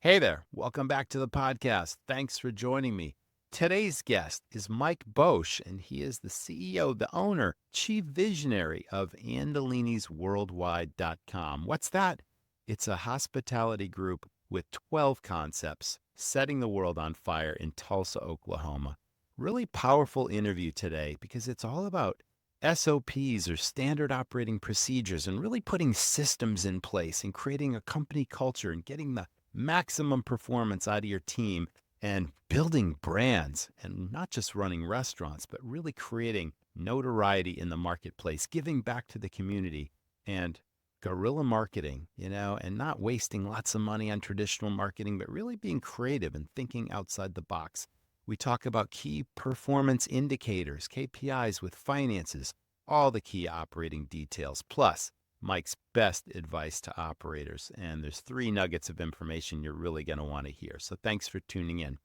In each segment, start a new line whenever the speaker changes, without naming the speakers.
Hey there, welcome back to the podcast. Thanks for joining me. Today's guest is Mike Bausch, and he is the CEO, the owner, chief visionary of Antolini's Worldwide.com. What's that? It's a hospitality group with 12 concepts setting the world on fire in Tulsa, Oklahoma. Really powerful interview today because it's all about SOPs or standard operating procedures and really putting systems in place and creating a company culture and getting the maximum performance out of your team and building brands and not just running restaurants, but really creating notoriety in the marketplace, giving back to the community and guerrilla marketing, and not wasting lots of money on traditional marketing, but really being creative and thinking outside the box. We talk about key performance indicators, KPIs with finances, all the key operating details, plus Mike's best advice to operators. And there's 3 nuggets of information you're really going to want to hear. So thanks for tuning in.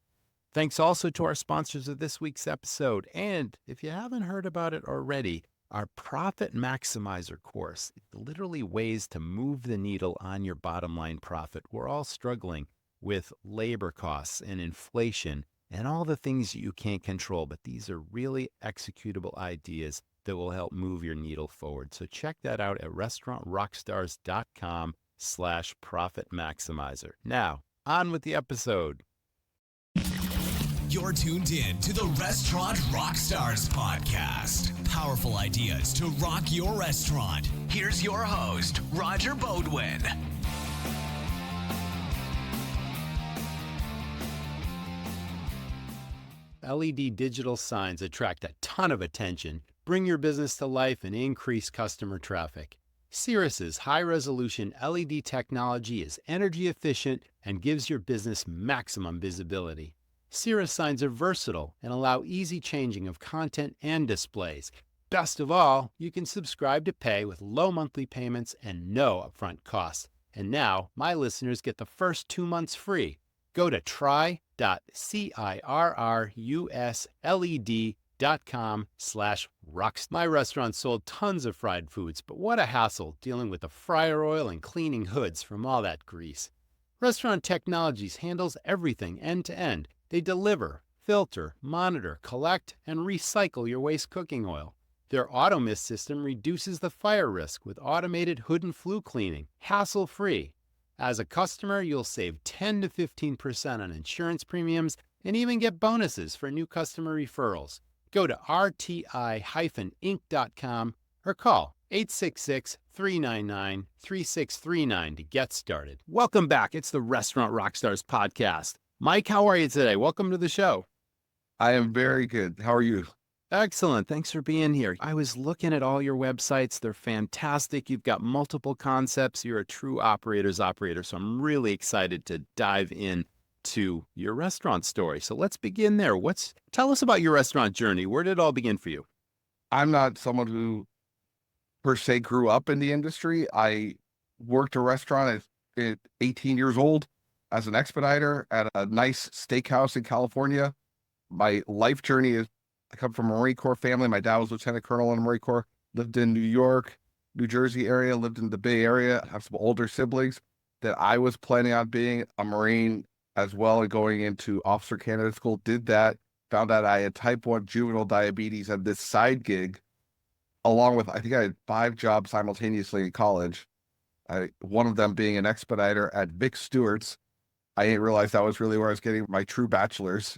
Thanks also to our sponsors of this week's episode. And if you haven't heard about it already, our Profit Maximizer course, literally ways to move the needle on your bottom line profit. We're all struggling with labor costs and inflation and all the things you can't control, but these are really executable ideas that will help move your needle forward. So check that out at restaurantrockstars.com/profit maximizer. Now, on with the episode.
You're tuned in to the Restaurant Rockstars Podcast. Powerful ideas to rock your restaurant. Here's your host, Roger Bodwin.
LED digital signs attract a ton of attention, bring your business to life, and increase customer traffic. Cirrus's high-resolution LED technology is energy efficient and gives your business maximum visibility. Cirrus signs are versatile and allow easy changing of content and displays. Best of all, you can subscribe to pay with low monthly payments and no upfront costs. And now, my listeners get the first 2 months free. Go to try.cirrusled.com/rocks. My restaurant sold tons of fried foods, but what a hassle dealing with the fryer oil and cleaning hoods from all that grease. Restaurant Technologies handles everything end to end. They deliver, filter, monitor, collect, and recycle your waste cooking oil. Their AutoMist system reduces the fire risk with automated hood and flue cleaning, hassle-free. As a customer, you'll save 10 to 15% on insurance premiums and even get bonuses for new customer referrals. Go to rti-inc.com or call 866-399-3639 to get started. Welcome back. It's the Restaurant Rockstars Podcast. Mike, how are you today? Welcome to the show.
I am very good. How are you?
Excellent. Thanks for being here. I was looking at all your websites. They're fantastic. You've got multiple concepts. You're a true operator's operator. So I'm really excited to dive in to your restaurant story. So let's begin there. Tell us about your restaurant journey. Where did it all begin for you?
I'm not someone who per se grew up in the industry. I worked a restaurant at 18 years old as an expediter at a nice steakhouse in California. My life journey is I come from a Marine Corps family. My dad was Lieutenant Colonel in the Marine Corps, lived in New York, New Jersey area, lived in the Bay Area. I have some older siblings that I was planning on being a Marine as well and going into officer candidate school. Did that, found out I had type 1 juvenile diabetes and this side gig, along with, I think I had 5 jobs simultaneously in college. One of them being an expediter at Vic Stewart's. I didn't realize that was really where I was getting my true bachelor's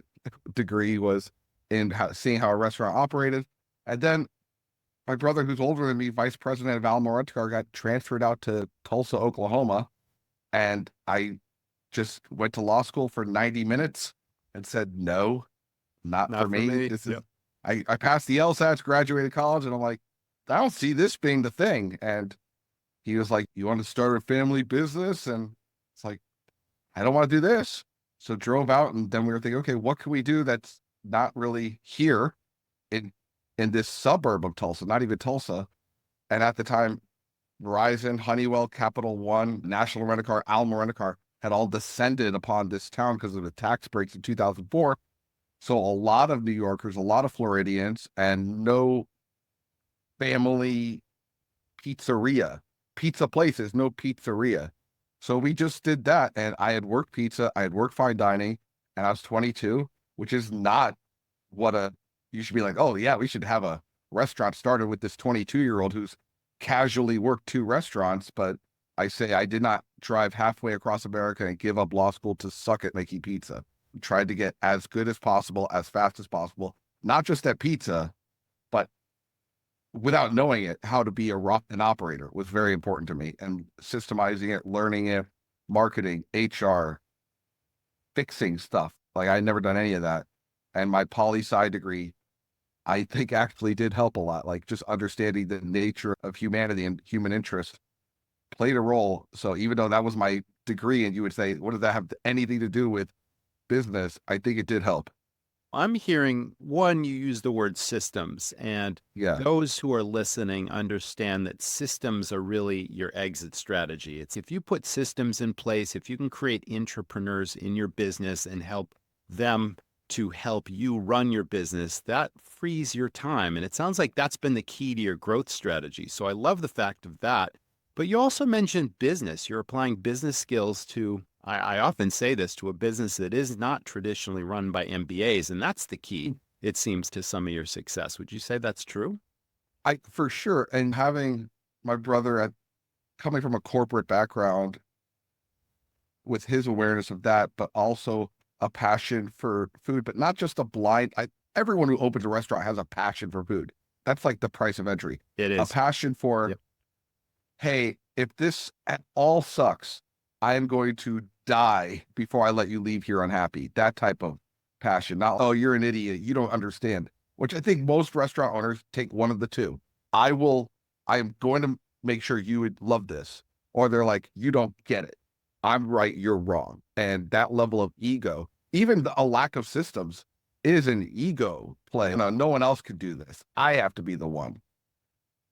degree, was in seeing how a restaurant operated. And then my brother, who's older than me, vice president of Alamo Rent-A-Car, got transferred out to Tulsa, Oklahoma. And I just went to law school for 90 minutes and said, no, not for me. This is, yep. I passed the LSATs, graduated college, and I'm like, I don't see this being the thing. And he was like, you want to start a family business? And it's like, I don't want to do this. So drove out, and then we were thinking, okay, what can we do that's not really here in this suburb of Tulsa, not even Tulsa. And at the time, Verizon, Honeywell, Capital One, National Rent-A-Car, Alamo Rent-A-Car had all descended upon this town because of the tax breaks in 2004. So a lot of New Yorkers, a lot of Floridians, and no family pizza places, no pizzeria. So we just did that. And I had worked pizza, I had worked fine dining, and I was 22, which is not what you should be like, oh yeah, we should have a restaurant started with this 22-year-old who's casually worked 2 restaurants. But I say I did not drive halfway across America and give up law school to suck at making pizza. We tried to get as good as possible, as fast as possible, not just at pizza, but without knowing it, how to be an operator was very important to me, and systemizing it, learning it, marketing, HR, fixing stuff. Like I had never done any of that. And my poli-sci degree, I think actually did help a lot. Like just understanding the nature of humanity and human interest played a role. So even though that was my degree and you would say, what does that have anything to do with business? I think it did help.
I'm hearing, one, you use the word systems, and
Yeah.
those who are listening understand that systems are really your exit strategy. It's if you put systems in place, if you can create entrepreneurs in your business and help them to help you run your business, that frees your time. And it sounds like that's been the key to your growth strategy. So I love the fact of that. But you also mentioned business. You're applying business skills to, I often say this, to a business that is not traditionally run by MBAs. And that's the key, it seems, to some of your success. Would you say that's true?
For sure. And having my brother coming from a corporate background with his awareness of that, but also a passion for food, but not just everyone who opens a restaurant has a passion for food. That's like the price of entry.
It
A
is.
passion for,
Yep.
hey, if this at all sucks, I am going to die before I let you leave here unhappy. That type of passion. Not, oh, you're an idiot, you don't understand, which I think most restaurant owners take one of the two. I am going to make sure you would love this. Or they're like, you don't get it. I'm right, you're wrong. And that level of ego, even a lack of systems, is an ego play. No one else could do this. I have to be the one.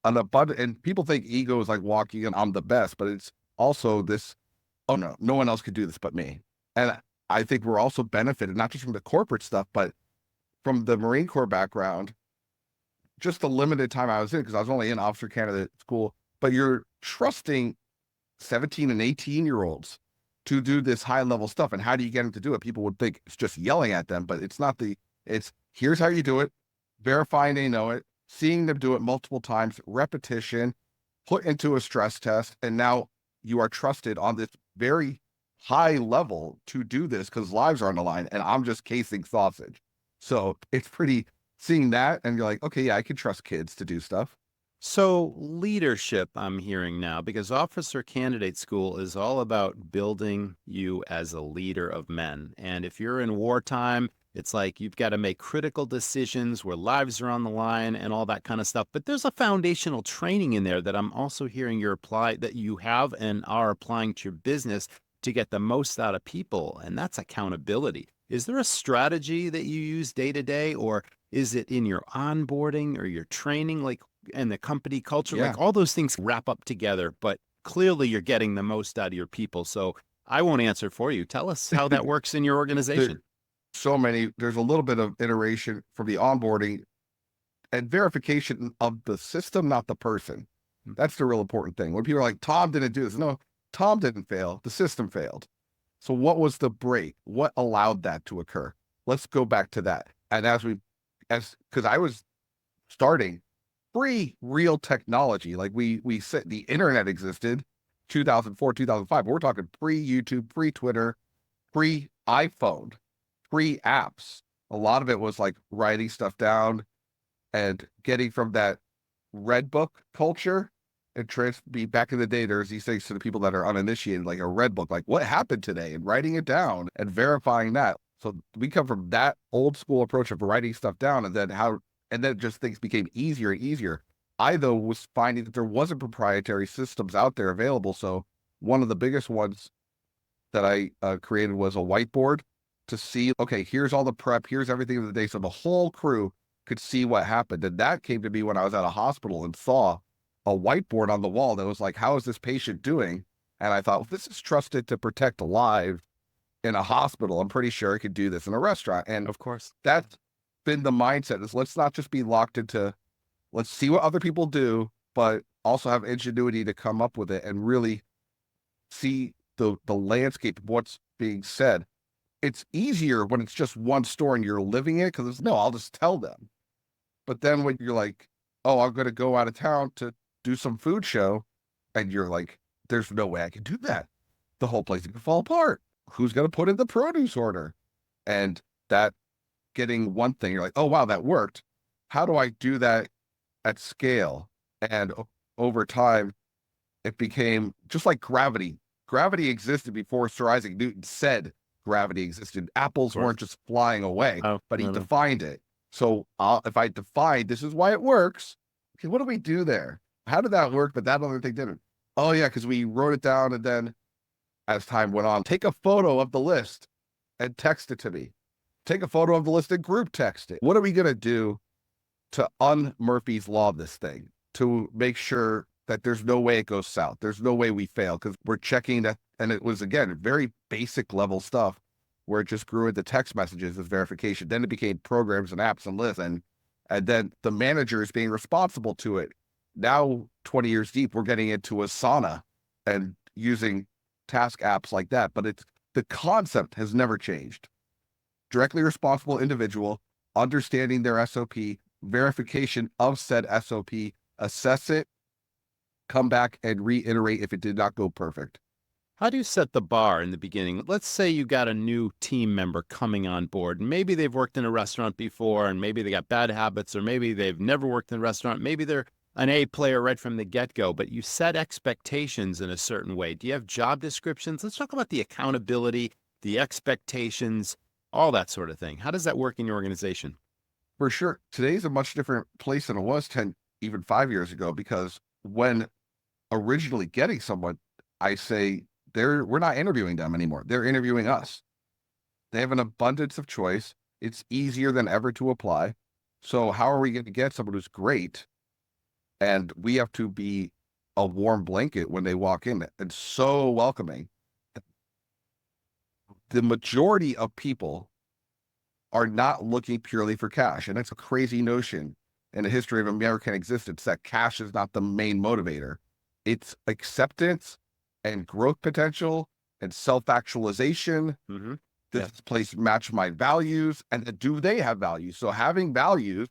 And people think ego is like walking and I'm the best, but it's also this, oh no one else could do this but me. And I think we're also benefited, not just from the corporate stuff, but from the Marine Corps background, just the limited time I was in, because I was only in officer candidate school, but you're trusting 17 and 18-year-olds to do this high level stuff. And how do you get them to do it? People would think it's just yelling at them, but it's not. It's here's how you do it, verifying they know it, seeing them do it multiple times, repetition, put into a stress test. And now you are trusted on this very high level to do this because lives are on the line and I'm just casing sausage. So it's pretty seeing that. And you're like, okay, yeah, I can trust kids to do stuff.
So leadership, I'm hearing now, because officer candidate school is all about building you as a leader of men. And if you're in wartime, it's like you've got to make critical decisions where lives are on the line and all that kind of stuff. But there's a foundational training in there that I'm also hearing that you have and are applying to your business to get the most out of people. And that's accountability. Is there a strategy that you use day to day, or is it in your onboarding or your training, and the company culture?
Yeah.
Like all those things wrap up together, but clearly you're getting the most out of your people. So I won't answer for you. Tell us how that works in your organization.
There's a little bit of iteration from the onboarding and verification of the system, not the person. That's the real important thing. When people are like, Tom didn't do this. No, Tom didn't fail. The system failed. So what was the break? What allowed that to occur? Let's go back to that. And because I was starting pre-real technology, like we said, the internet existed 2004, 2005. But we're talking pre-YouTube, pre-Twitter, pre-iPhone, pre-apps. A lot of it was like writing stuff down and getting from that red book culture and be back in the day. There's these things to the people that are uninitiated, like a red book, like what happened today, and writing it down and verifying that. So we come from that old school approach of writing stuff down, and then just things became easier and easier. I, though, was finding that there wasn't proprietary systems out there available. So one of the biggest ones that I created was a whiteboard to see, okay, here's all the prep, here's everything of the day. So the whole crew could see what happened. And that came to me when I was at a hospital and saw a whiteboard on the wall that was like, how is this patient doing? And I thought, well, this is trusted to protect a life in a hospital. I'm pretty sure it could do this in a restaurant. And
Of course.
that's been the mindset, is let's not just be locked into, let's see what other people do, but also have ingenuity to come up with it and really see the landscape of what's being said. It's easier when it's just one store and you're living it because no, I'll just tell them. But then when you're like, oh, I'm going to go out of town to do some food show, and you're like, there's no way I can do that. The whole place can fall apart. Who's going to put in the produce order? And that getting one thing, you're like, oh, wow, that worked. How do I do that at scale? And over time, it became just like gravity. Gravity existed before Sir Isaac Newton said gravity existed. Apples weren't just flying away, but he defined it. So if I define this is why it works, okay, what do we do there? How did that work? But that other thing didn't. Oh, yeah, because we wrote it down, and then as time went on, take a photo of the list and text it to me. Take a photo of the list and group text it. What are we going to do to un-Murphy's Law this thing, to make sure that there's no way it goes south? There's no way we fail, because we're checking that. And it was, again, very basic level stuff where it just grew into text messages as verification. Then it became programs and apps and lists. And then the manager is being responsible to it. Now, 20 years deep, we're getting into Asana and using task apps like that. But the concept has never changed. Directly responsible individual, understanding their SOP, verification of said SOP, assess it, come back and reiterate if it did not go perfect.
How do you set the bar in the beginning? Let's say you got a new team member coming on board, and maybe they've worked in a restaurant before, and maybe they got bad habits, or maybe they've never worked in a restaurant. Maybe they're an A player right from the get-go, but you set expectations in a certain way. Do you have job descriptions? Let's talk about the accountability, the expectations, all that sort of thing. How does that work in your organization?
For sure. Today's a much different place than it was 10, even 5 years ago, because when originally getting someone, I say, we're not interviewing them anymore. They're interviewing us. They have an abundance of choice. It's easier than ever to apply. So how are we going to get someone who's great? And we have to be a warm blanket when they walk in and so welcoming. The majority of people are not looking purely for cash. And it's a crazy notion in the history of American existence that cash is not the main motivator. It's acceptance and growth potential and self-actualization.
Mm-hmm.
This place match my values, and do they have values? So having values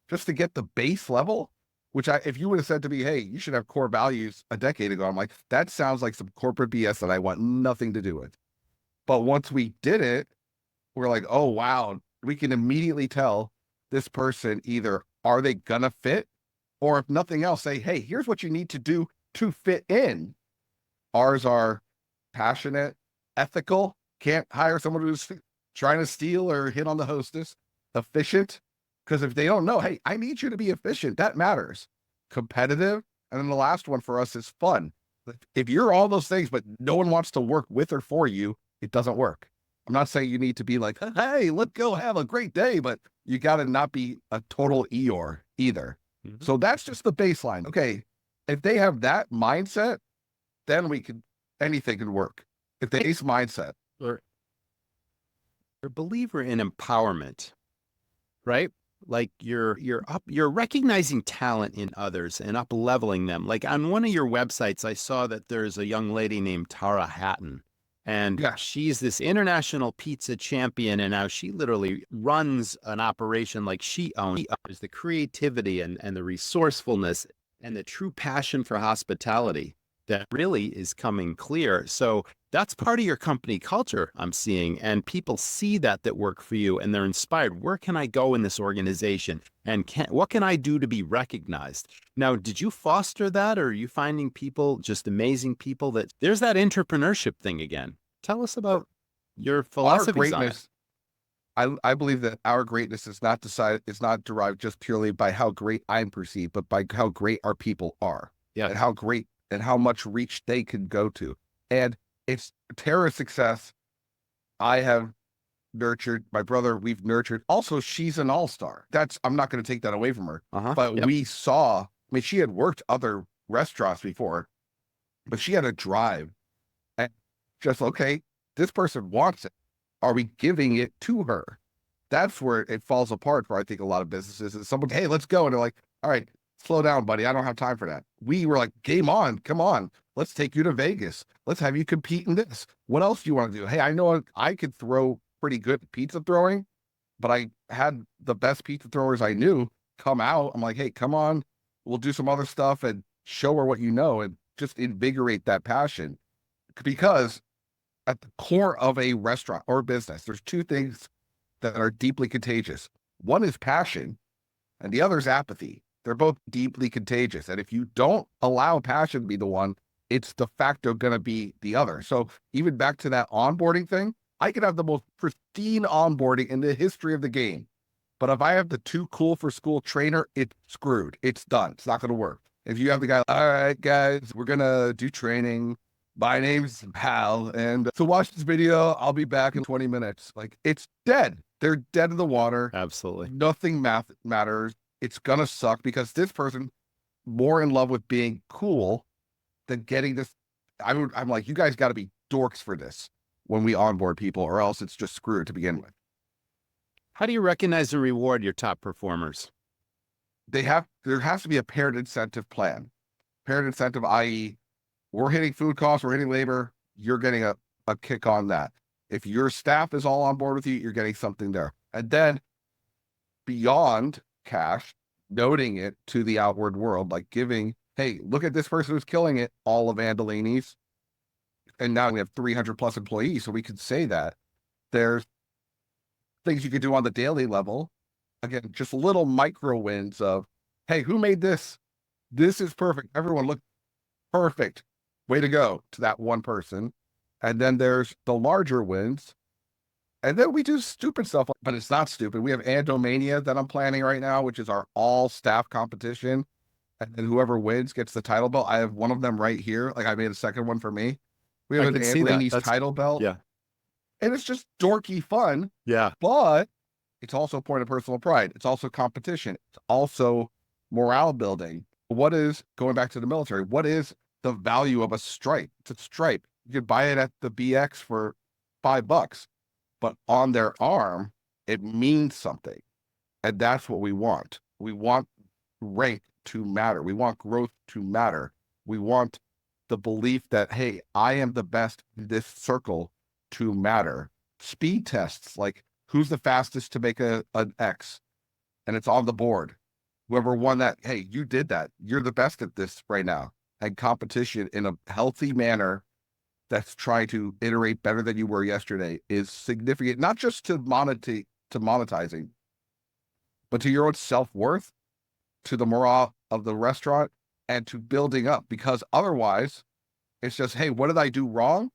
just to get the base level, which if you would have said to me, hey, you should have core values a decade ago, I'm like, that sounds like some corporate BS that I want nothing to do with. But once we did it, we're like, oh, wow, we can immediately tell this person either are they gonna fit, or if nothing else, say, hey, here's what you need to do to fit in. Ours are passionate, ethical, can't hire someone who's trying to steal or hit on the hostess, efficient, because if they don't know, hey, I need you to be efficient, that matters. Competitive, and then the last one for us is fun. If you're all those things, but no one wants to work with or for you, it doesn't work. I'm not saying you need to be like, hey, let's go have a great day, but you got to not be a total Eeyore either. Mm-hmm. So that's just the baseline. Okay, if they have that mindset, then anything can work. If the ace mindset.
You're a believer in empowerment, right? Like you're recognizing talent in others and up leveling them. Like on one of your websites, I saw that there's a young lady named Tara Hatton, and she's this international pizza champion. And now she literally runs an operation like she owns. The creativity and the resourcefulness and the true passion for hospitality that really is coming clear. So that's part of your company culture, I'm seeing, and people see that work for you, and they're inspired. Where can I go in this organization? And what can I do to be recognized? Now, did you foster that, or are you finding people, just amazing people, that there's that entrepreneurship thing again? Tell us about your philosophy on it.
I believe that our greatness is not derived just purely by how great I'm perceived, but by how great our people are. Yeah. And how great and how much reach they can go to. And it's Tara's success. I have nurtured my brother. We've nurtured. Also, she's an all-star. I'm not going to take that away from her. But we saw, she had worked other restaurants before, but she had a drive. And just, okay, this person wants it. Are we giving it to her? That's where it falls apart for, I think, a lot of businesses. Is someone, hey, let's go. And they're like, all right, slow down, buddy. I don't have time for that. We were like, game on, come on. Let's take you to Vegas. Let's have you compete in this. What else do you want to do? Hey, I know I could throw pretty good pizza throwing, but I had the best pizza throwers I knew come out. I'm like, hey, come on. We'll do some other stuff and show her what you know and just invigorate that passion. Because at the core of a restaurant or business, there's two things that are deeply contagious. One is passion and the other is apathy. They're both deeply contagious. And if you don't allow passion to be the one, it's de facto going to be the other. So even back to that onboarding thing, I could have the most pristine onboarding in the history of the game. But if I have the too cool for school trainer, it's screwed. It's done. It's not going to work. If you have the guy, all right, guys, we're going to do training. My name's Hal. And to watch this video, I'll be back in 20 minutes. Like, it's dead. They're dead in the water.
Absolutely.
Nothing matters. It's going to suck because this person more in love with being cool than getting this. I'm like, you guys got to be dorks for this when we onboard people, or else it's just screwed to begin with.
How do you recognize and reward your top performers?
There has to be a paired incentive plan. Paired incentive, i.e., we're hitting food costs, we're hitting labor, you're getting a kick on that. If your staff is all on board with you, you're getting something there. And then beyond cash, noting it to the outward world, like giving, hey, look at this person who's killing it, all of Antolini's. And now we have 300 plus employees, so we could say that. There's things you could do on the daily level. Again, just little micro wins of, hey, who made this? This is perfect. Everyone look perfect. Way to go to that one person. And then there's the larger wins. And then we do stupid stuff, but it's not stupid. We have Andomania that I'm planning right now, which is our all staff competition. And then whoever wins gets the title belt. I have one of them right here. Like I made a second one for me. We have an Antolini's title belt.
Yeah.
And it's just dorky fun.
Yeah.
But it's also a point of personal pride. It's also competition. It's also morale building. What is, going back to the military, what is the value of a stripe? It's a stripe. You could buy it at the BX for $5, but on their arm, it means something. And that's what we want. We want rank to matter. We want growth to matter. We want the belief that, hey, I am the best in this circle to matter. Speed tests, like who's the fastest to make an X, and it's on the board. Whoever won that, hey, you did that. You're the best at this right now. And competition in a healthy manner that's trying to iterate better than you were yesterday is significant, not just to monetizing, but to your own self-worth, to the morale of the restaurant, and to building up. Because otherwise, it's just, hey, what did I do wrong?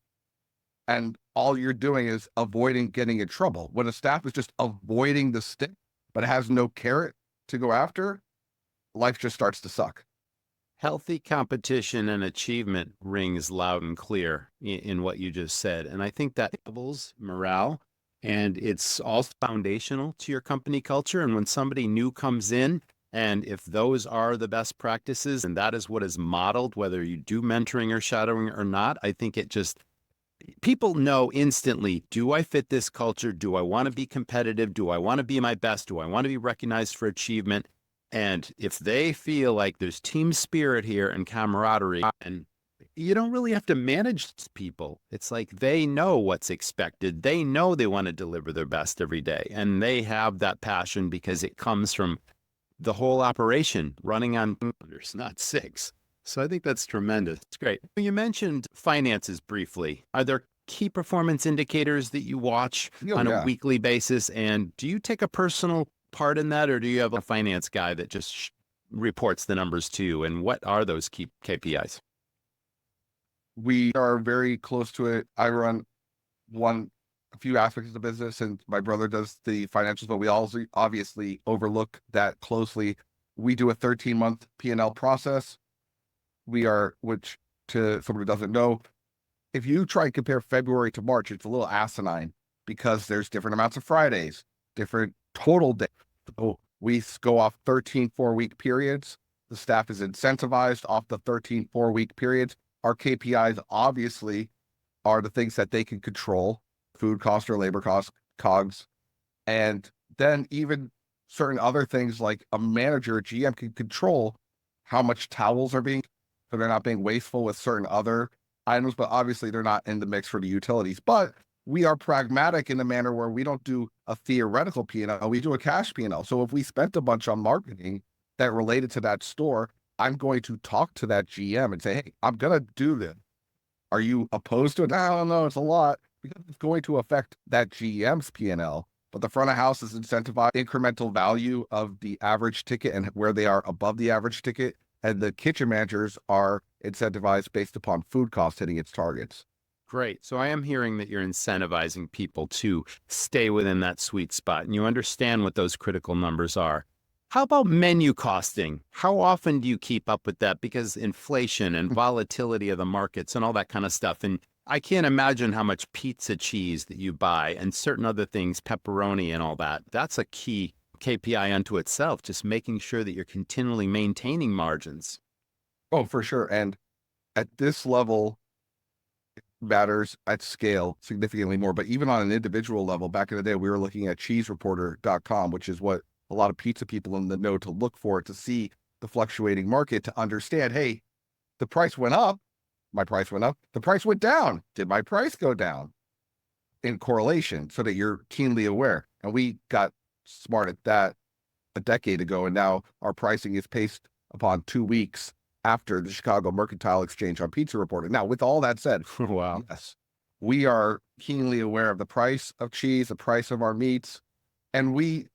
And all you're doing is avoiding getting in trouble. When a staff is just avoiding the stick, but has no carrot to go after, life just starts to suck.
Healthy competition and achievement rings loud and clear in what you just said. And I think that doubles morale, and it's all foundational to your company culture. And when somebody new comes in, and if those are the best practices and that is what is modeled, whether you do mentoring or shadowing or not, I think it just, people know instantly, do I fit this culture? Do I want to be competitive? Do I want to be my best? Do I want to be recognized for achievement? And if they feel like there's team spirit here and camaraderie, and you don't really have to manage people. It's like they know what's expected. They know they want to deliver their best every day. And they have that passion because it comes from the whole operation running on cylinders, not six. So I think that's tremendous. It's great. You mentioned finances briefly. Are there key performance indicators that you watch on a weekly basis? And do you take a personal part in that, or do you have a finance guy that just reports the numbers to you? And what are those key KPIs?
We are very close to it. I run a few aspects of the business, and my brother does the financials, but we also obviously overlook that closely. We do a 13-month P&L process. Which to someone who doesn't know, if you try and compare February to March, it's a little asinine because there's different amounts of Fridays, different total days. So we go off 13 4-week periods. The staff is incentivized off the 13 4-week periods. Our KPIs obviously are the things that they can control, food cost or labor cost, COGS. And then even certain other things like a manager, a GM can control how much towels are being, so they're not being wasteful with certain other items, but obviously they're not in the mix for the utilities. But we are pragmatic in the manner where we don't do a theoretical P&L, we do a cash P&L. So if we spent a bunch on marketing that related to that store, I'm going to talk to that GM and say, hey, I'm going to do this. Are you opposed to it? I don't know, it's a lot, because it's going to affect that GM's P&L. But the front of house is incentivized incremental value of the average ticket and where they are above the average ticket. And the kitchen managers are incentivized based upon food costs hitting its targets.
Great. So I am hearing that you're incentivizing people to stay within that sweet spot, and you understand what those critical numbers are. How about menu costing? How often do you keep up with that? Because inflation and volatility of the markets and all that kind of stuff. And I can't imagine how much pizza cheese that you buy and certain other things, pepperoni and all that. That's a key KPI unto itself, just making sure that you're continually maintaining margins.
Oh, for sure. And at this level, it matters at scale significantly more. But even on an individual level, back in the day, we were looking at cheesereporter.com, which is what a lot of pizza people in the know to look for, to see the fluctuating market, to understand, hey, the price went up, my price went up, the price went down, did my price go down? In correlation, so that you're keenly aware. And we got smart at that a decade ago, and now our pricing is based upon 2 weeks after the Chicago Mercantile Exchange on Pizza Reporter. Now, with all that said,
Wow.
yes, we are keenly aware of the price of cheese, the price of our meats, and we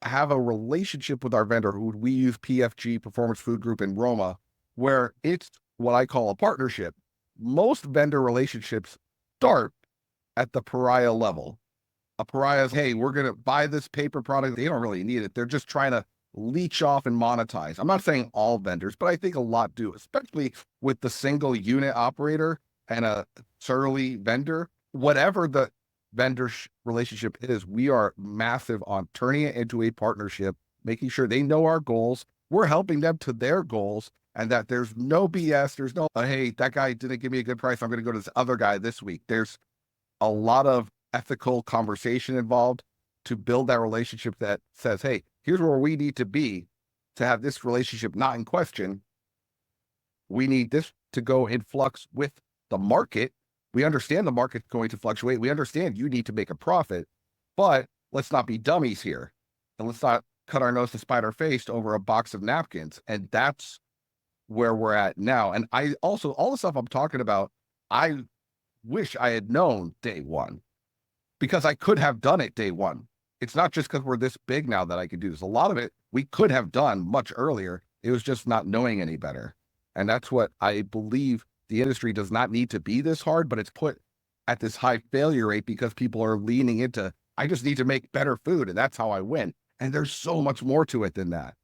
have a relationship with our vendor who we use PFG, Performance Food Group in Roma, where it's what I call a partnership. Most vendor relationships start at the pariah level. A pariah is, hey, we're going to buy this paper product. They don't really need it. They're just trying to leech off and monetize. I'm not saying all vendors, but I think a lot do, especially with the single unit operator and a surly vendor. Whatever the vendor relationship is, we are massive on turning it into a partnership, making sure they know our goals. We're helping them to their goals, and that there's no BS. There's no, hey, that guy didn't give me a good price, I'm going to go to this other guy this week. There's a lot of ethical conversation involved to build that relationship that says, hey, here's where we need to be to have this relationship not in question. We need this to go in flux with the market. We understand the market's going to fluctuate. We understand you need to make a profit, but let's not be dummies here. And let's not cut our nose to spite our face over a box of napkins. And that's where we're at now. And I also, all the stuff I'm talking about, I wish I had known day one, because I could have done it day one. It's not just because we're this big now that I could do this. A lot of it we could have done much earlier. It was just not knowing any better. And that's what I believe. The industry does not need to be this hard, but it's put at this high failure rate because people are leaning into, I just need to make better food and that's how I win. And there's so much more to it than that.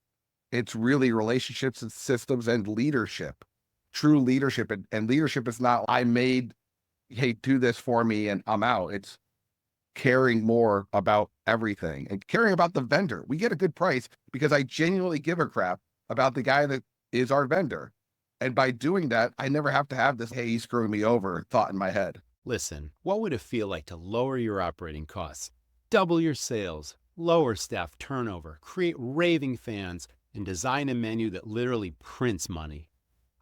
It's really relationships and systems and leadership, true leadership. And leadership is not, hey, do this for me and I'm out. It's caring more about everything and caring about the vendor. We get a good price because I genuinely give a crap about the guy that is our vendor. And by doing that, I never have to have this, hey, he's screwing me over thought in my head.
Listen, what would it feel like to lower your operating costs, double your sales, lower staff turnover, create raving fans, and design a menu that literally prints money?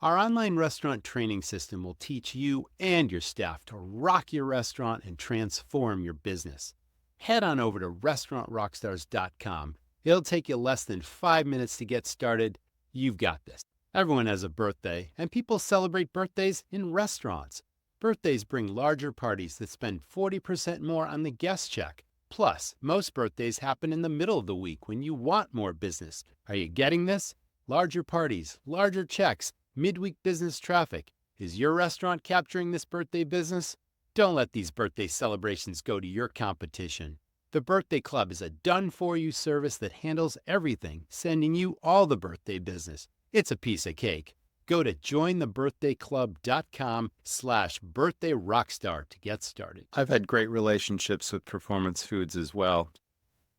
Our online restaurant training system will teach you and your staff to rock your restaurant and transform your business. Head on over to restaurantrockstars.com. It'll take you less than 5 minutes to get started. You've got this. Everyone has a birthday, and people celebrate birthdays in restaurants. Birthdays bring larger parties that spend 40% more on the guest check. Plus, most birthdays happen in the middle of the week when you want more business. Are you getting this? Larger parties, larger checks, midweek business traffic. Is your restaurant capturing this birthday business? Don't let these birthday celebrations go to your competition. The Birthday Club is a done-for-you service that handles everything, sending you all the birthday business. It's a piece of cake. Go to jointhebirthdayclub.com/birthdayrockstar to get started. I've had great relationships with Performance Foods as well,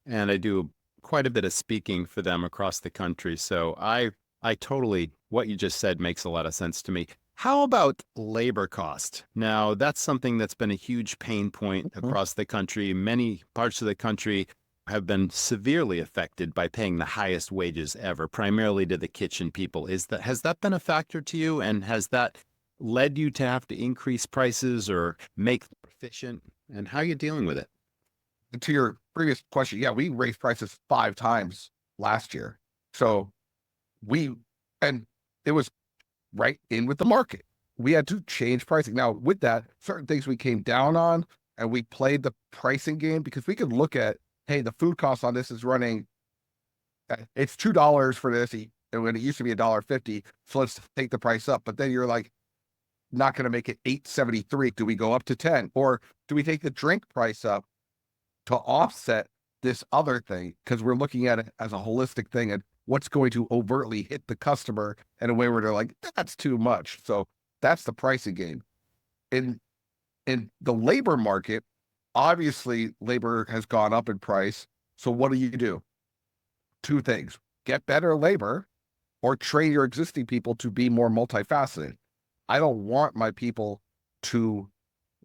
and I do quite a bit of speaking for them across the country. So I totally, what you just said makes a lot of sense to me. How about labor cost? Now, that's something that's been a huge pain point across the country. Many parts of the country have been severely affected by paying the highest wages ever, primarily to the kitchen people. Has that been a factor to you? And has that led you to have to increase prices or make them efficient? And how are you dealing with it?
To your previous question, yeah, we raised prices 5 times last year. So and it was right in with the market. We had to change pricing. Now, with that, certain things we came down on, and we played the pricing game because we could look at, hey, the food cost on this is running, it's $2 for this, and when it used to be $1.50, so let's take the price up. But then you're like, not going to make it $8.73. Do we go up to 10, or do we take the drink price up to offset this other thing? Because we're looking at it as a holistic thing and what's going to overtly hit the customer in a way where they're like, that's too much. So that's the pricing game. In the labor market, obviously labor has gone up in price. So what do? 2 things: get better labor or train your existing people to be more multifaceted. I don't want my people to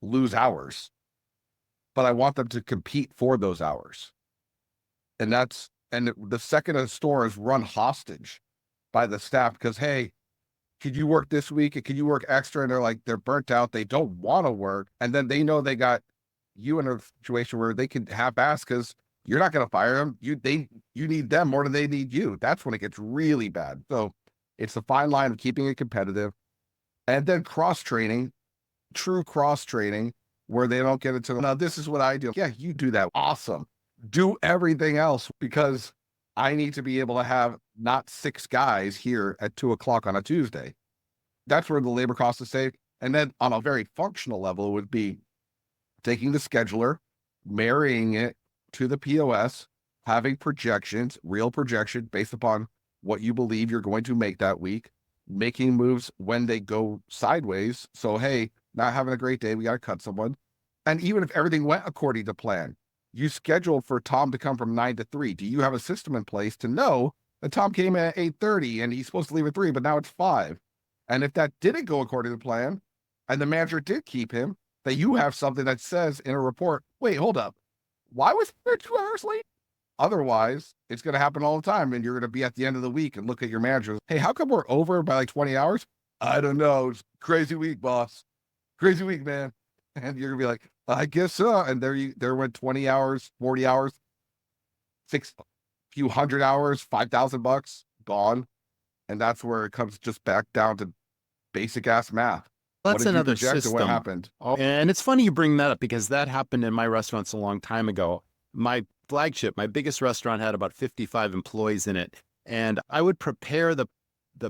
lose hours, but I want them to compete for those hours. And the second a store is run hostage by the staff because, hey, could you work this week? And could you work extra? And they're burnt out. They don't want to work. And then they know they got you in a situation where they can half-ass because you're not going to fire them. You need them more than they need you. That's when it gets really bad. So it's a fine line of keeping it competitive. And then cross-training, true cross-training, where they don't get into, now this is what I do. Yeah, you do that. Awesome. Do everything else, because I need to be able to have not 6 guys here at 2:00 on a Tuesday. That's where the labor cost is saved. And then on a very functional level would be taking the scheduler, marrying it to the POS, having projections, real projection based upon what you believe you're going to make that week, making moves when they go sideways. So, hey, not having a great day, we got to cut someone. And even if everything went according to plan, you scheduled for Tom to come from 9 to 3. Do you have a system in place to know that Tom came in at 8:30 and he's supposed to leave at 3, but now it's 5? And if that didn't go according to plan and the manager did keep him, that you have something that says in a report, wait, hold up, why was there 2 hours late? Otherwise, it's going to happen all the time. And you're going to be at the end of the week and look at your manager. Hey, how come we're over by 20 hours? I don't know. It's a crazy week, boss. Crazy week, man. And you're going to be like, I guess so. And there went 20 hours, 40 hours, few hundred hours, $5,000 gone. And that's where it comes just back down to basic ass math.
That's another system.
What happened?
And it's funny you bring that up, because that happened in my restaurants a long time ago. My flagship, my biggest restaurant, had about 55 employees in it. And I would prepare the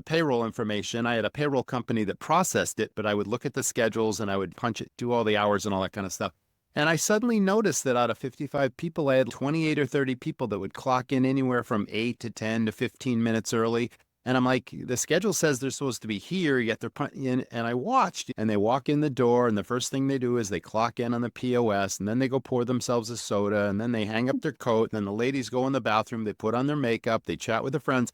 payroll information. I had a payroll company that processed it, but I would look at the schedules and I would punch it, do all the hours and all that kind of stuff. And I suddenly noticed that out of 55 people, I had 28 or 30 people that would clock in anywhere from 8 to 10 to 15 minutes early. And I'm like, the schedule says they're supposed to be here, yet they're in. And I watched, and they walk in the door, and the first thing they do is they clock in on the POS, and then they go pour themselves a soda, and then they hang up their coat, and then the ladies go in the bathroom, they put on their makeup, they chat with their friends.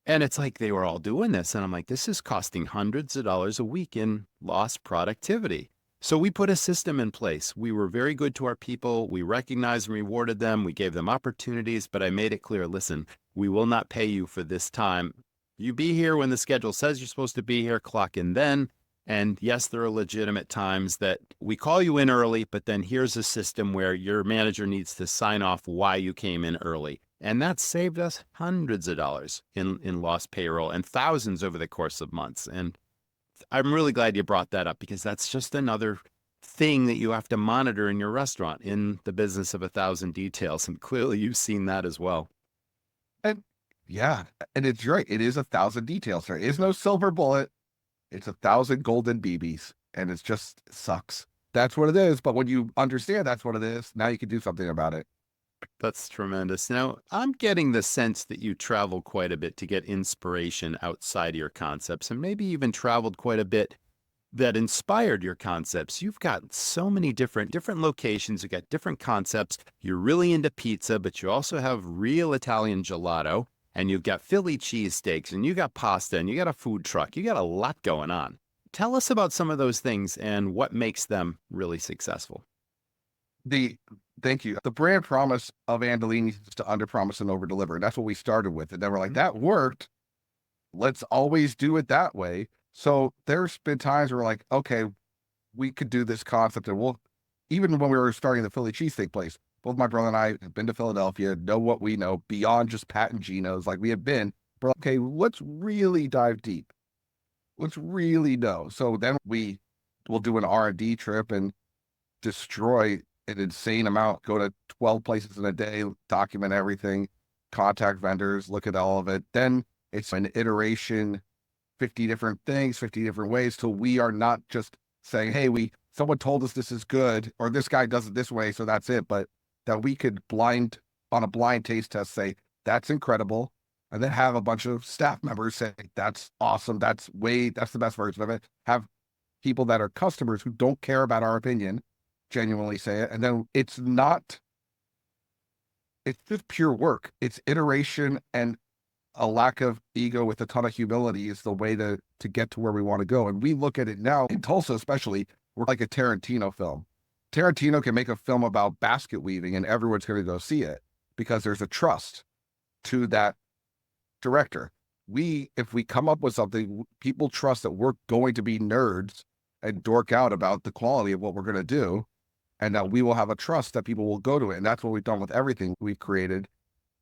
And it's like they were all doing this. And I'm like, this is costing hundreds of dollars a week in lost productivity. So we put a system in place. We were very good to our people. We recognized and rewarded them. We gave them opportunities, but I made it clear, listen, we will not pay you for this time. You be here when the schedule says you're supposed to be here, clock in then. And yes, there are legitimate times that we call you in early, but then here's a system where your manager needs to sign off why you came in early. And that saved us hundreds of dollars in lost payroll and thousands over the course of months. And I'm really glad you brought that up, because that's just another thing that you have to monitor in your restaurant, in the business of 1,000 details. And clearly you've seen that as well.
And yeah, and it's right. It is 1,000 details. There is no silver bullet. It's 1,000 golden BBs, and it sucks. That's what it is. But when you understand that's what it is, now you can do something about it.
That's tremendous. Now, I'm getting the sense that you travel quite a bit to get inspiration outside of your concepts, and maybe even traveled quite a bit that inspired your concepts. You've got so many different locations. You've got different concepts. You're really into pizza, but you also have real Italian gelato, and you've got Philly cheesesteaks, and you got pasta, and you got a food truck. You got a lot going on. Tell us about some of those things and what makes them really successful.
The Thank you. The brand promise of Antolini is to underpromise and overdeliver. And that's what we started with. And then we're like, that worked. Let's always do it that way. So there's been times where we're like, okay, we could do this concept. And we'll, even when we were starting the Philly cheesesteak place, both my brother and I have been to Philadelphia, know what we know beyond just Pat and Gino's. Like we have been, we're like, okay, let's really dive deep. Let's really know. So then we will do an R&D trip and destroy an insane amount, go to 12 places in a day, document everything, contact vendors, look at all of it. Then it's an iteration, 50 different things, 50 different ways. So we are not just saying, hey, someone told us this is good, or this guy does it this way, so that's it. But that we could on a blind taste test, say, that's incredible. And then have a bunch of staff members say, that's awesome. That's the best version of it. Have people that are customers who don't care about our opinion genuinely say it. And then it's just pure work. It's iteration, and a lack of ego with a ton of humility is the way to get to where we want to go. And we look at it now in Tulsa, especially, we're like a Tarantino film. Tarantino can make a film about basket weaving and everyone's going to go see it because there's a trust to that director. If we come up with something, people trust that we're going to be nerds and dork out about the quality of what we're going to do, and that we will have a trust that people will go to it. And that's what we've done with everything we've created.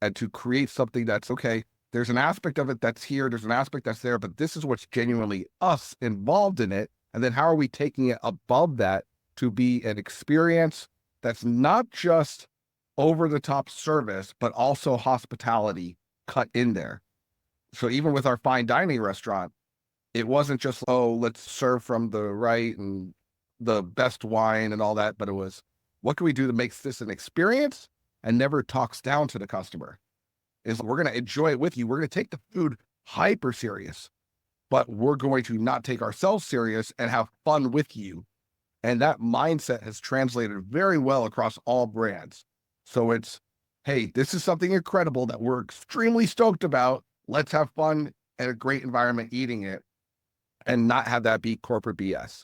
And to create something that's, okay, there's an aspect of it that's here, there's an aspect that's there, but this is what's genuinely us involved in it. And then how are we taking it above that to be an experience that's not just over the top service, but also hospitality cut in there. So even with our fine dining restaurant, it wasn't just, oh, let's serve from the right and the best wine and all that, but it was, what can we do to make this an experience and never talks down to the customer? Is we're going to enjoy it with you. We're going to take the food hyper serious, but we're going to not take ourselves serious and have fun with you. And that mindset has translated very well across all brands. So it's, hey, this is something incredible that we're extremely stoked about. Let's have fun and a great environment eating it, and not have that be corporate BS.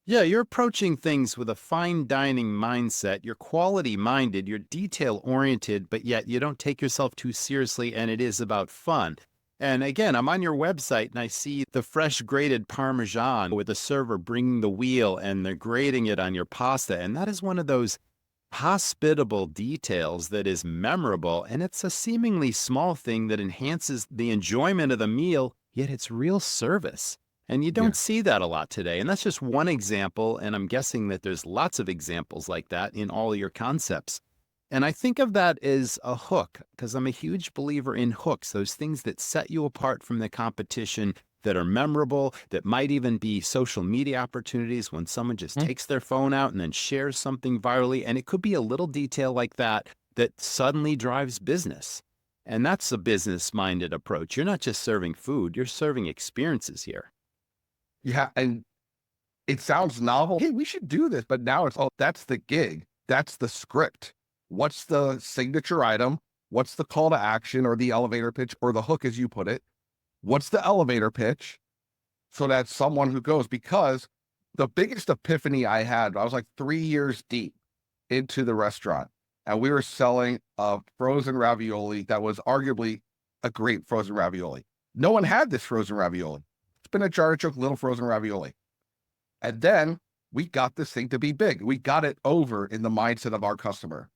Yeah, you're approaching things with a fine dining mindset. You're quality minded, you're detail oriented, but yet you don't take yourself too seriously, and it is about fun. And again, I'm on your website and I see the fresh grated Parmesan with the server bringing the wheel and they're grating it on your pasta. And that is one of those hospitable details that is memorable. And it's a seemingly small thing that enhances the enjoyment of the meal, yet it's real service. And you don't see that a lot today. And that's just one example. And I'm guessing that there's lots of examples like that in all your concepts. And I think of that as a hook, because I'm a huge believer in hooks, those things that set you apart from the competition, that are memorable, that might even be social media opportunities when someone just takes their phone out and then shares something virally. And it could be a little detail like that that suddenly drives business. And that's a business-minded approach. You're not just serving food, you're serving experiences here.
Yeah, and it sounds novel. Hey, we should do this. But now it's, oh, that's the gig. That's the script. What's the signature item? What's the call to action or the elevator pitch or the hook, as you put it? What's the elevator pitch? So that someone who goes, because the biggest epiphany I had, I was like 3 years deep into the restaurant, and we were selling a frozen ravioli that was arguably a great frozen ravioli. No one had this frozen ravioli. Spinach artichoke, little frozen ravioli. And then we got this thing to be big. We got it over in the mindset of our customer.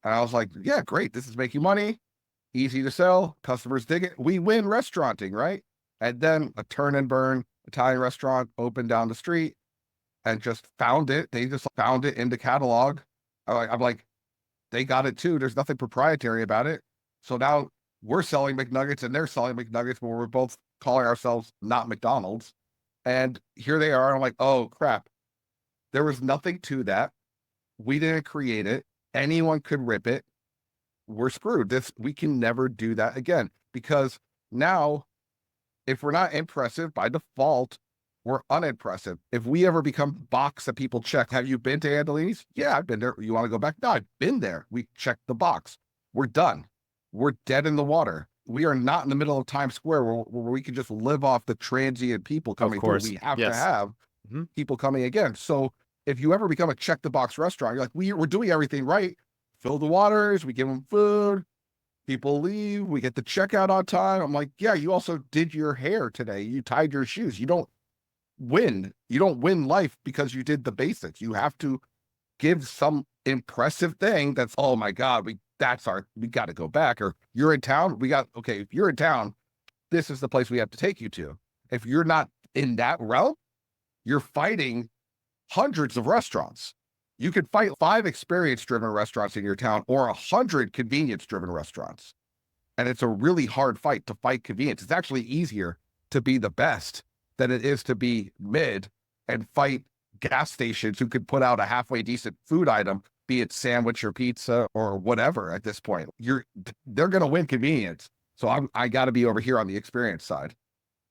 And I was like, yeah, great. This is making money. Easy to sell. Customers dig it. We win restauranting, right? And then a turn and burn Italian restaurant opened down the street and just found it. They just found it in the catalog. I'm like, they got it too. There's nothing proprietary about it. So now we're selling McNuggets and they're selling McNuggets, but we're both calling ourselves not McDonald's. And here they are. I'm like, oh, crap. There was nothing to that. We didn't create it. Anyone could rip it. We're screwed. We can never do that again, because now if we're not impressive by default, we're unimpressive. If we ever become box that people check, have you been to Antolini's? Yeah, I've been there. You want to go back? No, I've been there. We checked the box. We're done. We're dead in the water. We are not in the middle of Times Square where we can just live off the transient people coming through. We have to have people coming again. So if you ever become a check the box restaurant, you're like, we're doing everything right. Fill the waters, we give them food, people leave, we get the checkout on time. I'm like, yeah, you also did your hair today. You tied your shoes. You don't win. You don't win life because you did the basics. You have to give some impressive thing that's, oh my God, we got to go back. Or you're in town, if you're in town, this is the place we have to take you to. If you're not in that realm, you're fighting hundreds of restaurants. You could fight 5 experience-driven restaurants in your town or 100 convenience-driven restaurants. And it's a really hard fight to fight convenience. It's actually easier to be the best than it is to be mid and fight gas stations who could put out a halfway decent food item, be it sandwich or pizza or whatever at this point. They're going to win convenience. So I got to be over here on the experience side.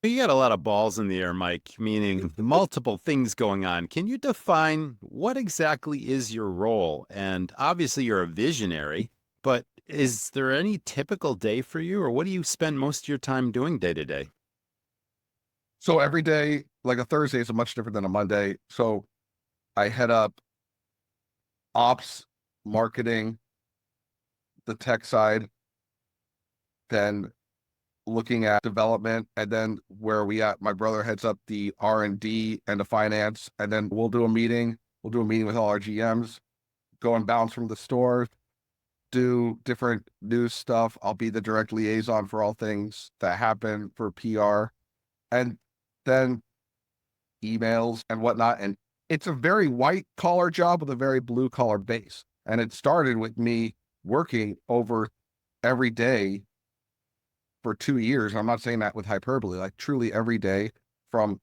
You got a lot of balls in the air, Mike, meaning multiple things going on. Can you define what exactly is your role? And obviously you're a visionary, but is there any typical day for you, or what do you spend most of your time doing day to day?
So every day, like a Thursday is much different than a Monday. So I head up ops, marketing, the tech side, then looking at development, and then where we at, my brother heads up the R&D and the finance, and then we'll do a meeting with all our GMs, go and bounce from the store, do different news stuff. I'll be the direct liaison for all things that happen for PR, and then emails and whatnot. And it's a very white collar job with a very blue collar base. And it started with me working over every day for 2 years. I'm not saying that with hyperbole, like truly every day from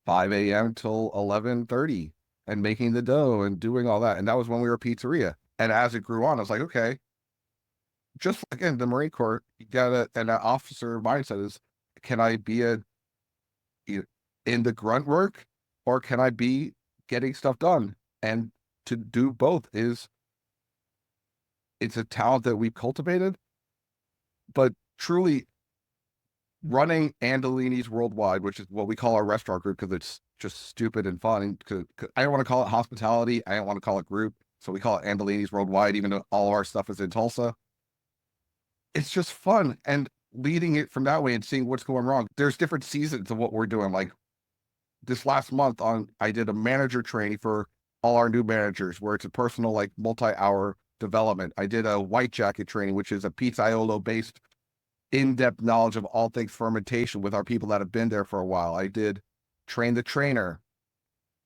5 a.m. till 11:30 and making the dough and doing all that. And that was when we were a pizzeria. And as it grew on, I was like, okay, just like in the Marine Corps, you gotta, and that officer mindset is, can I be in the grunt work or can I be getting stuff done? And to do both it's a talent that we've cultivated, but truly running Antolini's worldwide, which is what we call our restaurant group because it's just stupid and fun. Cause I don't want to call it hospitality. I don't want to call it group. So we call it Antolini's worldwide, even though all of our stuff is in Tulsa. It's just fun and leading it from that way and seeing what's going wrong. There's different seasons of what we're doing. Like this last month I did a manager training for all our new managers where it's a personal, like multi-hour development. I did a white jacket training, which is a pizzaiolo based in-depth knowledge of all things fermentation with our people that have been there for a while. I did train the trainer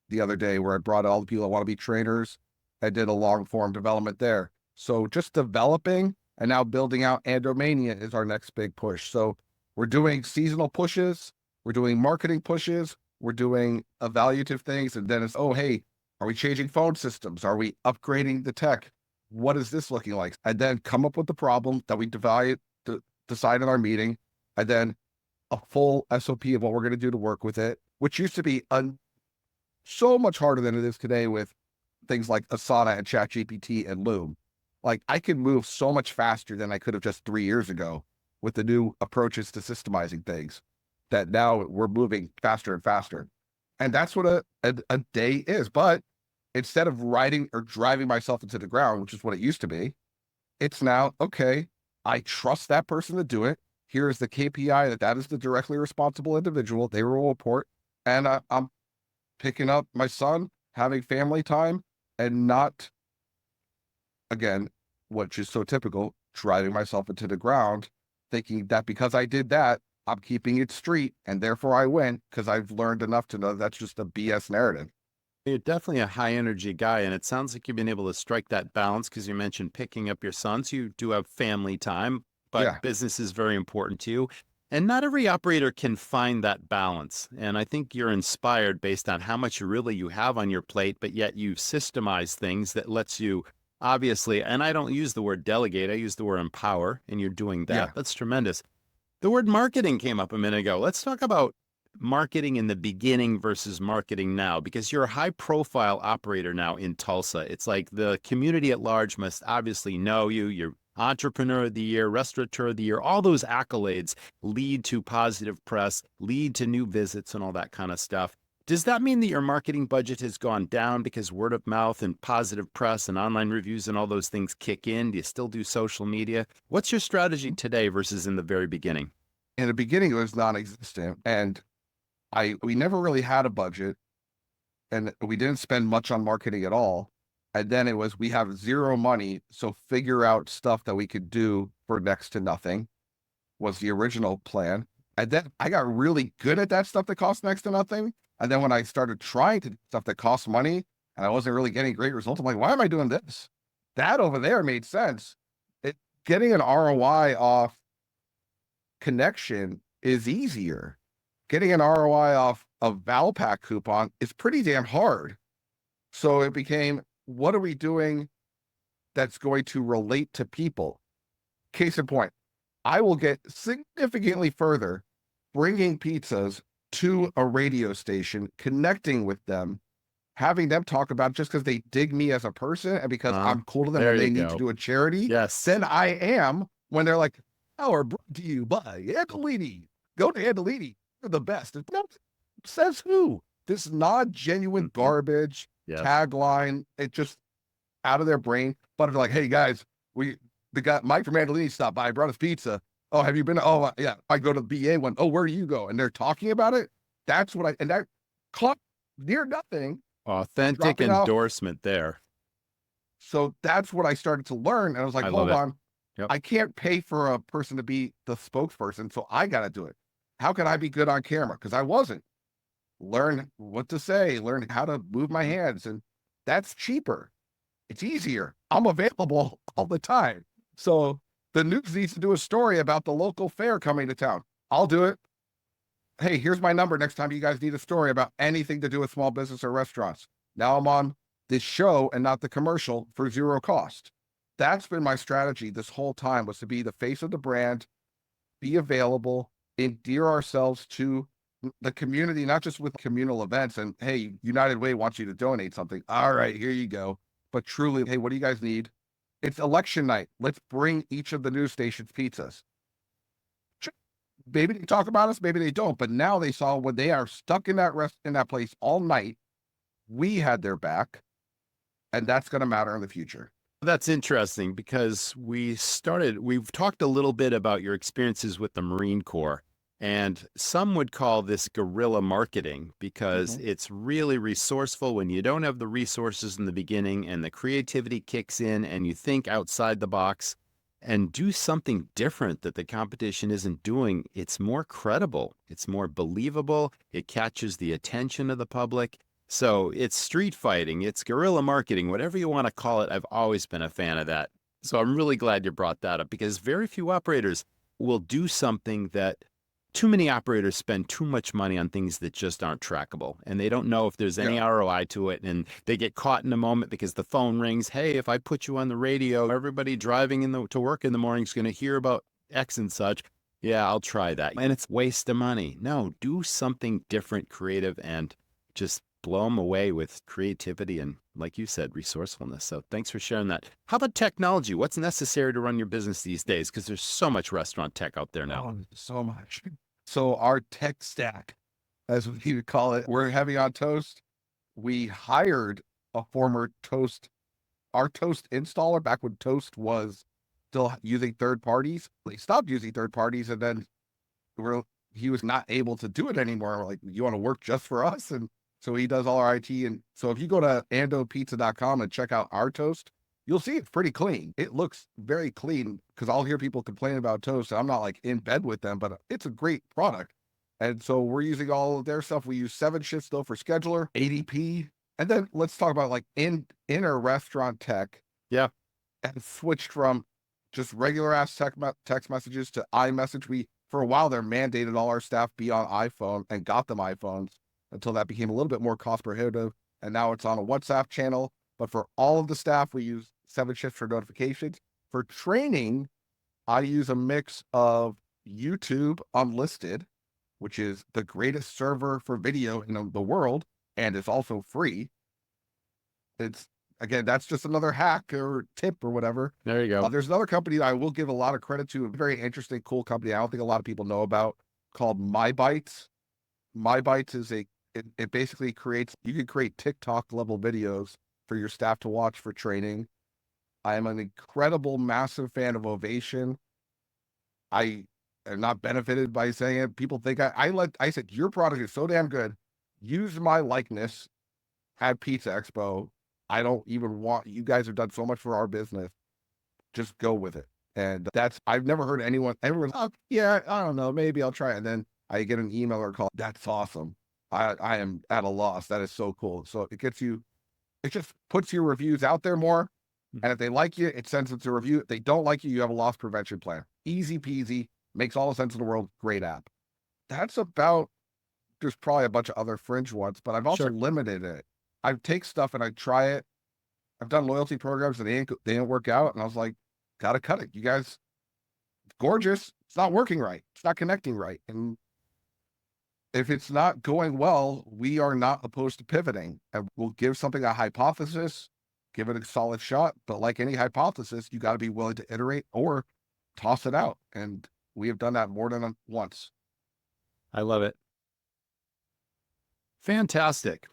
the other day where I brought all the people that want to be trainers. I did a long form development there. So just developing and now building out Andromania is our next big push. So we're doing seasonal pushes. We're doing marketing pushes. We're doing evaluative things. And then it's, oh, hey, are we changing phone systems? Are we upgrading the tech? What is this looking like? And then come up with the problem that we decide in our meeting, and then a full SOP of what we're going to do to work with it, which used to be so much harder than it is today with things like Asana and ChatGPT and Loom. Like I can move so much faster than I could have just 3 years ago with the new approaches to systemizing things that now we're moving faster and faster. And that's what a day is. But instead of riding or driving myself into the ground, which is what it used to be, it's now, okay, I trust that person to do it. Here is the KPI that is the directly responsible individual. They will report. And I'm picking up my son, having family time, and not, again, which is so typical, driving myself into the ground, thinking that because I did that, I'm keeping it street, and therefore I win because I've learned enough to know that's just a BS narrative.
You're definitely a high energy guy, and it sounds like you've been able to strike that balance because you mentioned picking up your sons. You do have family time, but business is very important to you. And not every operator can find that balance. And I think you're inspired based on how much really you have on your plate, but yet you've systemized things that lets you obviously, and I don't use the word delegate, I use the word empower, and you're doing that. Yeah. That's tremendous. The word marketing came up a minute ago. Let's talk about marketing in the beginning versus marketing now, because you're a high profile operator now in Tulsa. It's like the community at large must obviously know you. You're Entrepreneur of the Year, Restaurateur of the Year. All those accolades lead to positive press, lead to new visits and all that kind of stuff. Does that mean that your marketing budget has gone down because word of mouth and positive press and online reviews and all those things kick in? Do you still do social media? What's your strategy today versus in the very beginning?
In the beginning, it was non-existent, and we never really had a budget, and we didn't spend much on marketing at all. And then it was, we have zero money, so figure out stuff that we could do for next to nothing was the original plan. And then I got really good at that stuff that costs next to nothing. And then when I started trying to do stuff that costs money and I wasn't really getting great results, I'm like, why am I doing this? That over there made sense. Getting an ROI off connection is easier. Getting an ROI off a Valpak coupon is pretty damn hard. So it became, what are we doing that's going to relate to people? Case in point, I will get significantly further bringing pizzas to a radio station, connecting with them, having them talk about it just because they dig me as a person and because I'm cool to them and they need to do a charity.
Yes.
Then I am when they're like, "Our brought to you by Antolini. Go to Antolini. They're the best." No, says who? This non-genuine garbage tagline. It just out of their brain. But they're like, "Hey guys, the guy Mike from Antolini stopped by. I brought us pizza. Oh, have you been? Oh, yeah. I go to the BA one. Oh, where do you go?" And they're talking about it. That's what and that caught near nothing.
Authentic endorsement there.
So that's what I started to learn. And I was like, hold on.
Yep.
I can't pay for a person to be the spokesperson. So I got to do it. How can I be good on camera? Because I wasn't. Learn what to say, learn how to move my hands. And that's cheaper. It's easier. I'm available all the time. So the news needs to do a story about the local fair coming to town. I'll do it. Hey, here's my number next time you guys need a story about anything to do with small business or restaurants. Now I'm on this show and not the commercial for zero cost. That's been my strategy this whole time, was to be the face of the brand, be available, endear ourselves to the community, not just with communal events and, hey, United Way wants you to donate something. All right, here you go. But truly, hey, what do you guys need? It's election night. Let's bring each of the news stations pizzas. Maybe they talk about us, maybe they don't. But now they saw when they are stuck in that place all night, we had their back, and that's going to matter in the future.
That's interesting because we've talked a little bit about your experiences with the Marine Corps, and some would call this guerrilla marketing because it's really resourceful when you don't have the resources in the beginning and the creativity kicks in and you think outside the box and do something different that the competition isn't doing. It's more credible. It's more believable. It catches the attention of the public. So it's street fighting, it's guerrilla marketing, whatever you want to call it. I've always been a fan of that. So I'm really glad you brought that up because very few operators will do something that too many operators spend too much money on things that just aren't trackable. And they don't know if there's any ROI to it. And they get caught in a moment because the phone rings. Hey, if I put you on the radio, everybody driving to work in the morning is going to hear about X and such. Yeah, I'll try that. And it's a waste of money. No, do something different, creative, and just blow them away with creativity and, like you said, resourcefulness. So thanks for sharing that. How about technology? What's necessary to run your business these days? Because there's so much restaurant tech out there now.
Oh, so much. So our tech stack, as we would call it, we're heavy on Toast. We hired a former our Toast installer back when Toast was still using third parties. They stopped using third parties, and then he was not able to do it anymore. We're like, you want to work just for us? And so he does all our IT. And so if you go to andopizza.com and check out our Toast, you'll see it's pretty clean. It looks very clean because I'll hear people complain about Toast. I'm not like in bed with them, but it's a great product. And so we're using all of their stuff. We use 7shift still for scheduler, ADP. And then let's talk about like inner restaurant tech.
Yeah.
And switched from just regular ass text messages to iMessage. For a while there, mandated all our staff be on iPhone and got them iPhones until that became a little bit more cost prohibitive. And now it's on a WhatsApp channel. But for all of the staff, we use 7shift for notifications. For training, I use a mix of YouTube Unlisted, which is the greatest server for video in the world, and it's also free. Again, that's just another hack or tip or whatever.
There you go.
There's another company that I will give a lot of credit to, a very interesting, cool company I don't think a lot of people know about, called MyBites. MyBites is a it basically creates, you can create TikTok level videos for your staff to watch for training. I am an incredible, massive fan of Ovation. I am not benefited by saying it. People think I said, your product is so damn good. Use my likeness at Pizza Expo. I don't even want, you guys have done so much for our business. Just go with it. And I've never heard everyone's, oh, yeah, I don't know, maybe I'll try it. And then I get an email or call. That's awesome. I am at a loss. That is so cool. So it just puts your reviews out there more. And if they like you, it sends them to review. If they don't like you, you have a loss prevention plan. Easy peasy, makes all the sense in the world. Great app. There's probably a bunch of other fringe ones, but I've also limited it. I take stuff and I try it. I've done loyalty programs and they didn't work out. And I was like, gotta cut it. You guys, it's gorgeous. It's not working right. It's not connecting right. And if it's not going well, we are not opposed to pivoting. And we'll give something a hypothesis, give it a solid shot. But like any hypothesis, you got to be willing to iterate or toss it out. And we have done that more than once.
I love it. Fantastic.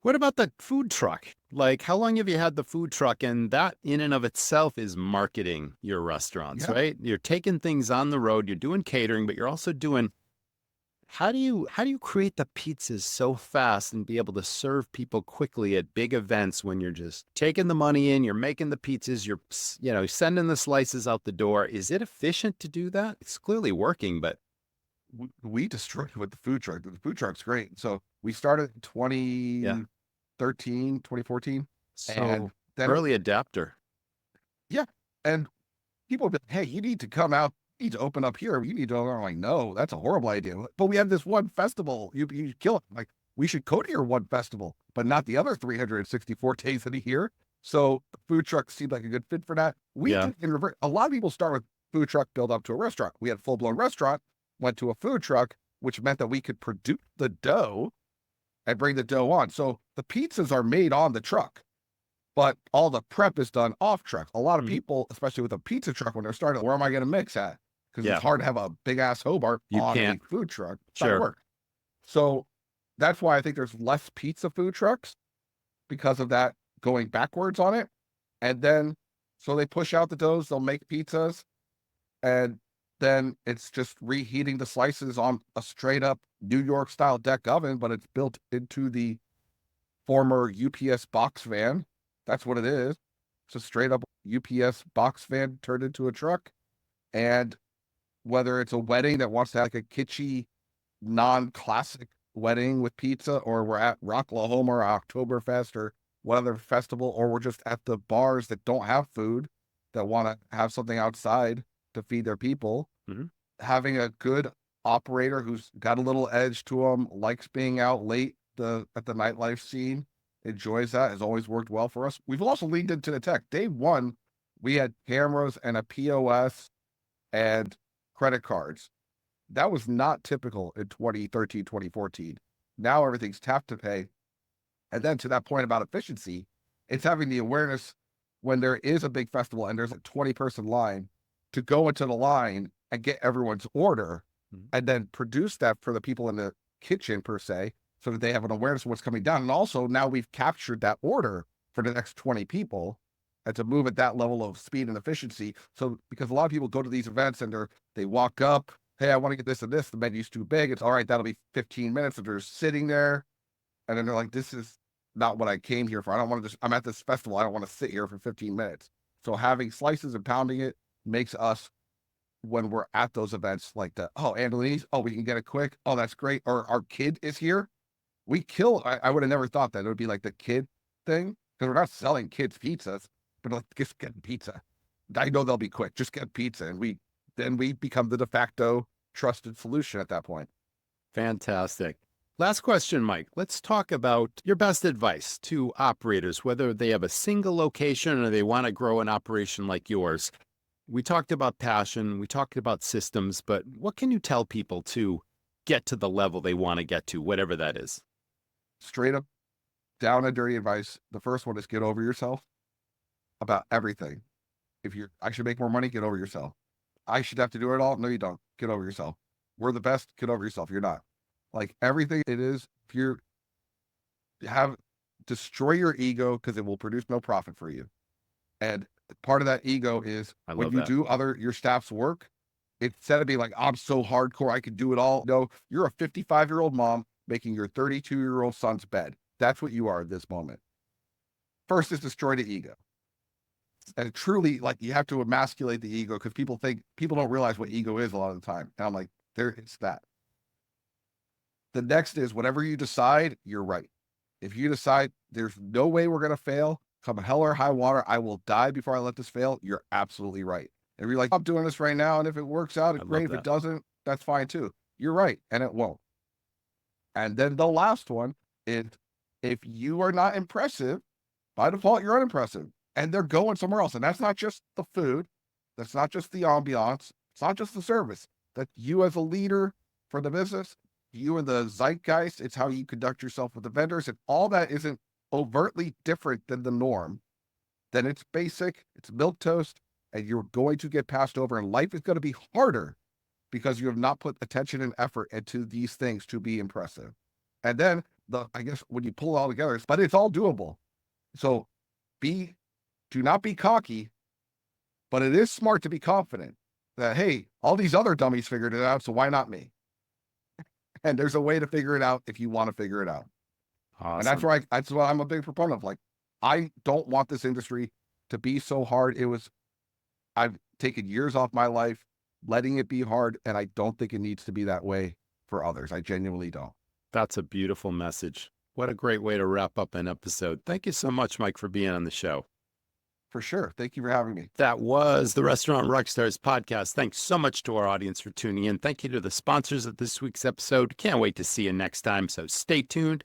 What about the food truck? Like, how long have you had the food truck? And that in and of itself is marketing your restaurants, right? You're taking things on the road, you're doing catering, but you're also doing, how do you create the pizzas so fast and be able to serve people quickly at big events when you're just taking the money in, you're making the pizzas, you're, sending the slices out the door? Is it efficient to do that? It's clearly working, but
we destroyed it with the food truck. The food truck's great. So we started in 2013, 2014.
So
and then
early adapter.
Yeah. And people would be like, hey, you need to come out, you need to open up here. You need to, I'm like, no, that's a horrible idea. But we have this one festival. You kill it. Like, we should go to your one festival, but not the other 364 days of the year. So the food truck seemed like a good fit for that. We did in reverse. A lot of people start with food truck, build up to a restaurant. We had a full-blown restaurant, went to a food truck, which meant that we could produce the dough and bring the dough on. So the pizzas are made on the truck, but all the prep is done off truck. A lot of people, especially with a pizza truck, when they're starting, where am I going to mix at? Because it's hard to have a big ass Hobart on a food truck. It's not work. So that's why I think there's less pizza food trucks, because of that going backwards on it. And then, so they push out the doughs, they'll make pizzas, and then it's just reheating the slices on a straight up New York style deck oven, but it's built into the former UPS box van. That's what it is. It's a straight up UPS box van turned into a truck. And whether it's a wedding that wants to have like a kitschy, non-classic wedding with pizza, or we're at Rocklahoma or Oktoberfest or whatever festival, or we're just at the bars that don't have food, that want to have something outside to feed their people, having a good operator who's got a little edge to him, likes being out late at the nightlife scene, enjoys that, has always worked well for us. We've also leaned into the tech. Day one, we had cameras and a POS and credit cards. That was not typical in 2013, 2014. Now everything's tap to pay. And then to that point about efficiency, it's having the awareness when there is a big festival and there's a 20-person line, to go into the line and get everyone's order and then produce that for the people in the kitchen per se, so that they have an awareness of what's coming down. And also now we've captured that order for the next 20 people, and to move at that level of speed and efficiency. So, because a lot of people go to these events and they walk up, hey, I want to get this and this, the menu's too big. It's all right, that'll be 15 minutes. And they're sitting there and then they're like, this is not what I came here for. I'm at this festival. I don't want to sit here for 15 minutes. So having slices and pounding it makes us, when we're at those events like that, oh, Antolini's, oh, we can get it quick. Oh, that's great. Or our kid is here. I would have never thought that it would be like the kid thing, because we're not selling kids pizzas, but like, just get pizza. I know they'll be quick. Just get pizza. And we become the de facto trusted solution at that point.
Fantastic. Last question, Mike. Let's talk about your best advice to operators, whether they have a single location or they want to grow an operation like yours. We talked about passion, we talked about systems, but what can you tell people to get to the level they want to get to, whatever that is?
Straight up, down and dirty advice. The first one is get over yourself about everything. I should make more money, get over yourself. I should have to do it all. No, you don't. Get over yourself. We're the best. Get over yourself. You're not. Like, everything it is, if you're destroy your ego because it will produce no profit for you. And part of that ego is when you do your staff's work, instead of being like, I'm so hardcore, I can do it all. No, you're a 55-year-old mom making your 32-year-old son's bed. That's what you are at this moment. First is destroy the ego. And truly, like, you have to emasculate the ego because people don't realize what ego is a lot of the time. And I'm like, it's that. The next is whatever you decide, you're right. If you decide there's no way we're going to fail, come hell or high water, I will die before I let this fail, you're absolutely right. If you're like, I'm doing this right now, and if it works out, it's great. If it doesn't, that's fine too. You're right, and it won't. And then the last one is, if you are not impressive, by default, you're unimpressive. And they're going somewhere else. And that's not just the food. That's not just the ambiance. It's not just the service. That's you as a leader for the business, you and the zeitgeist. It's how you conduct yourself with the vendors. And all that isn't overtly different than the norm. Then it's basic, it's milquetoast, and you're going to get passed over. And life is going to be harder because you have not put attention and effort into these things to be impressive. And then I guess when you pull it all together, but it's all doable. So do not be cocky, but it is smart to be confident that, hey, all these other dummies figured it out, so why not me? And there's a way to figure it out if you want to figure it out. Awesome. And that's why I'm a big proponent of, like, I don't want this industry to be so hard. I've taken years off my life letting it be hard, and I don't think it needs to be that way for others. I genuinely don't.
That's a beautiful message. What a great way to wrap up an episode. Thank you so much, Mike, for being on the show.
For sure. Thank you for having me.
That was the Restaurant Rockstars Podcast. Thanks so much to our audience for tuning in. Thank you to the sponsors of this week's episode. Can't wait to see you next time, so stay tuned.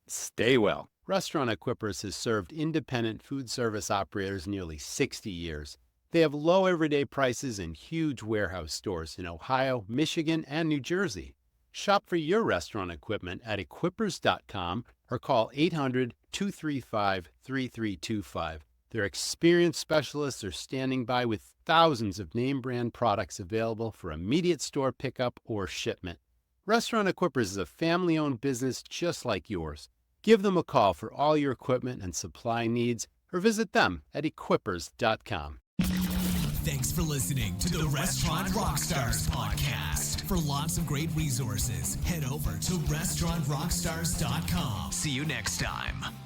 Stay well. Restaurant Equippers has served independent food service operators nearly 60 years. They have low everyday prices and huge warehouse stores in Ohio, Michigan, and New Jersey. Shop for your restaurant equipment at equippers.com or call 800-235-3325. Their experienced specialists are standing by with thousands of name brand products available for immediate store pickup or shipment. Restaurant Equippers is a family-owned business just like yours. Give them a call for all your equipment and supply needs or visit them at equippers.com.
Thanks for listening to the Restaurant Rockstars Podcast. For lots of great resources, head over to restaurantrockstars.com. See you next time.